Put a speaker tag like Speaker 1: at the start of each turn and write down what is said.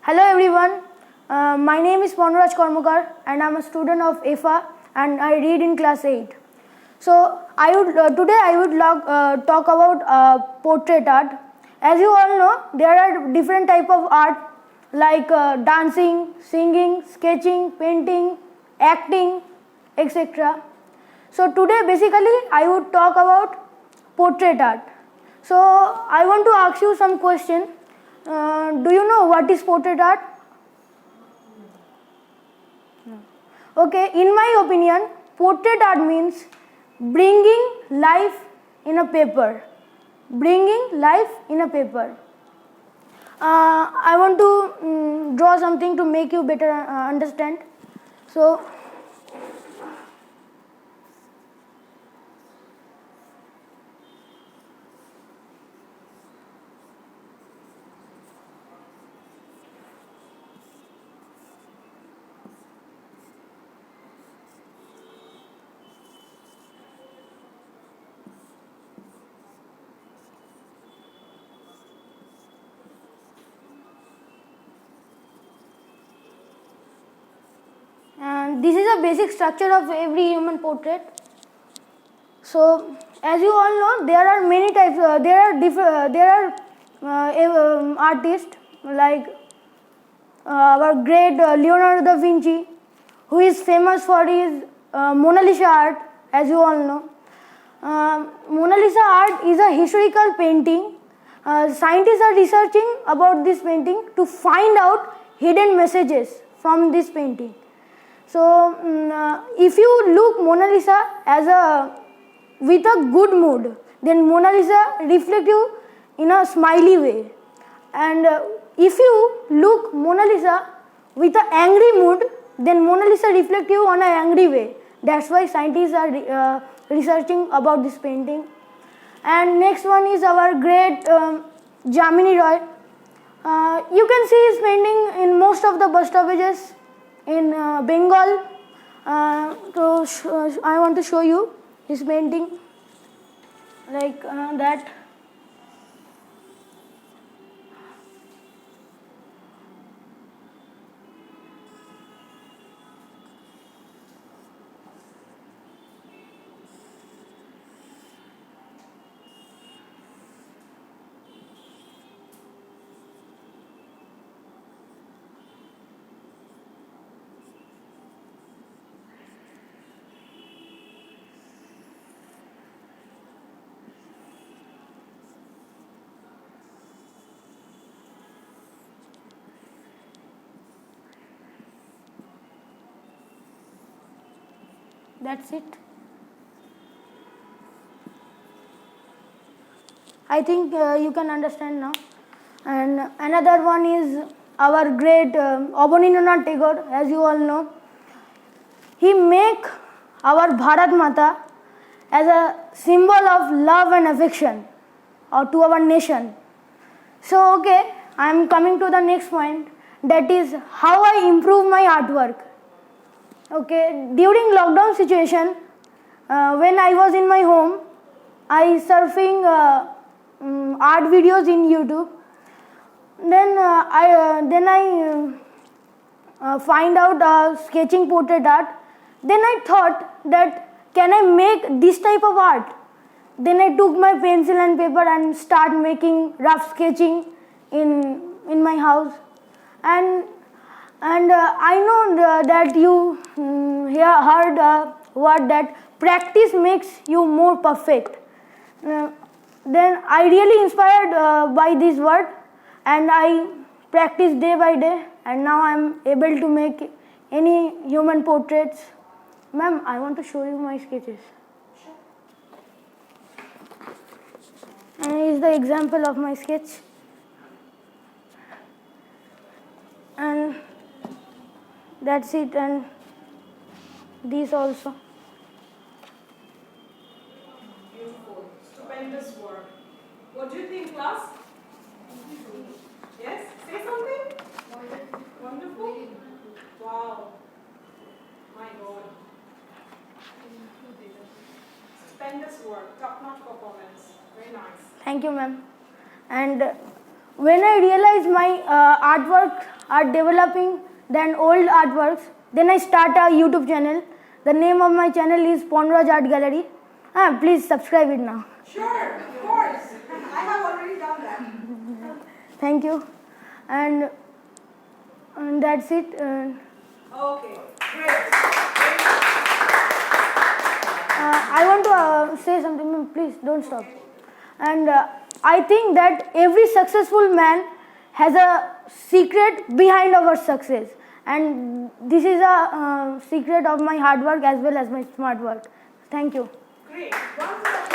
Speaker 1: Hello everyone, my name is Panoraj Karmakar and I am a student of EFA and I read in class 8. So today I would talk about portrait art. As you all know, there are different type of art like dancing, singing, sketching, painting, acting, etc. So today basically I would talk about portrait art. So I want to ask you some question. Do you know what is portrait art? Okay, in my opinion, portrait art means bringing life in a paper. Bringing life in a paper. I want to draw something to make you better understand. So, and this is a basic structure of every human portrait. So, as you all know, there are many types. There are artists like our great Leonardo da Vinci, who is famous for his Mona Lisa art. As you all know, Mona Lisa art is a historical painting. Scientists are researching about this painting to find out hidden messages from this painting. So, if you look Mona Lisa with a good mood, then Mona Lisa reflects you in a smiley way. And if you look Mona Lisa with an angry mood, then Mona Lisa reflects you on an angry way. That's why scientists are researching about this painting. And next one is our great Jamini Roy. You can see his painting in most of the bus stoppages in Bengal. I want to show you his painting like that. That's it. I think you can understand now. And another one is our great Abanindranath Tagore, as you all know. He make our Bharat Mata as a symbol of love and affection to our nation. So, okay, I am coming to the next point, that is how I improve my artwork. Okay, during lockdown situation, when I was in my home, I surfing art videos in YouTube. Then I find out sketching portrait art. Then I thought that can I make this type of art? Then I took my pencil and paper and start making rough sketching in my house. And I know that you heard what that practice makes you more perfect. Then I really inspired by this word, and I practice day by day, and now I am able to make any human portraits. Ma'am, I want to show you my sketches. And here is the example of my sketch. And that's it, and these also.
Speaker 2: Beautiful, stupendous work. What do you think, class? Yes? Say something? Wonderful? Wow. My God. Stupendous work, top-notch performance. Very nice.
Speaker 1: Thank you, ma'am. And when I realized my artwork are developing than old artworks. Then I start a YouTube channel. The name of my channel is Ponraj Art Gallery. Please subscribe it now.
Speaker 2: Sure, of course. I have already done that.
Speaker 1: Thank you. And that's it.
Speaker 2: Okay, great.
Speaker 1: I want to say something. Please don't stop. And I think that every successful man has a secret behind our success. And this is a secret of my hard work as well as my smart work. Thank you.
Speaker 2: Great. Once